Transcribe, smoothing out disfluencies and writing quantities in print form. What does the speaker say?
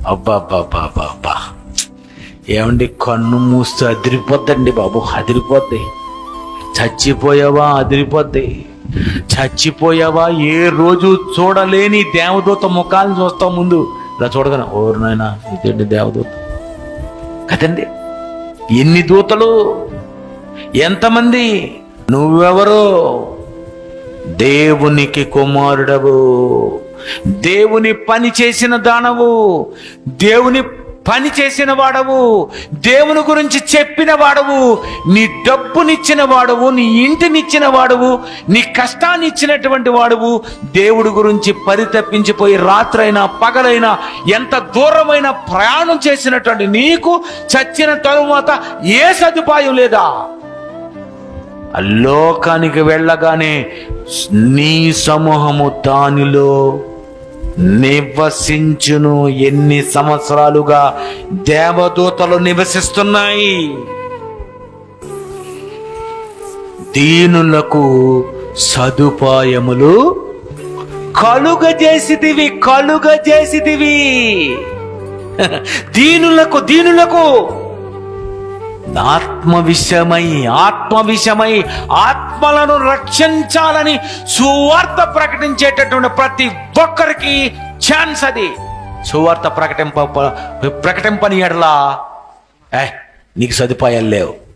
అబ్బా ఏమండి, కన్ను మూస్తే అదిరిపోద్దండి బాబు, అదిరిపోద్ది. చచ్చిపోయావా అదిరిపోద్ది. చచ్చిపోయావా ఏ రోజు చూడలేని దేవదూత ముఖాలను చూస్తావు ముందు. ఇలా చూడగానే ఓరు నాయనా ఇదేంటి దేవదూత కదండి. ఎన్ని దూతలు, ఎంతమంది. నువ్వెవరో? దేవునికి కుమారుడవు, దేవుని పని చేసిన దానవు, దేవుని పని చేసిన వాడవు, దేవుని గురించి చెప్పిన వాడవు, నీ డబ్బునిచ్చిన వాడవు, నీ ఇంటినిచ్చిన వాడవు, నీ కష్టాన్ని ఇచ్చినటువంటి వాడవు. దేవుడి గురించి పరితపించిపోయి రాత్రైనా పగలైనా ఎంత దూరమైన ప్రయాణం చేసినటువంటి నీకు చచ్చిన తరువాత ఏ సదుపాయం లేదా? లోకానికి వెళ్ళగానే నీ సమూహము దానిలో నివసించును. ఎన్ని సంవత్సరాలుగా దేవదూతలు నివసిస్తున్నాయి. దీనులకు సదుపాయములు కలుగజేసితివి. దీనులకు ఆత్మవిషయమై ఆత్మలను రక్షించాలని సువార్త ప్రకటించేటటువంటి ప్రతి ఒక్కరికి ఛాన్స్. అది సువార్త ప్రకటింపని ఎడలా నీకు సదుపాయాలు లేవు.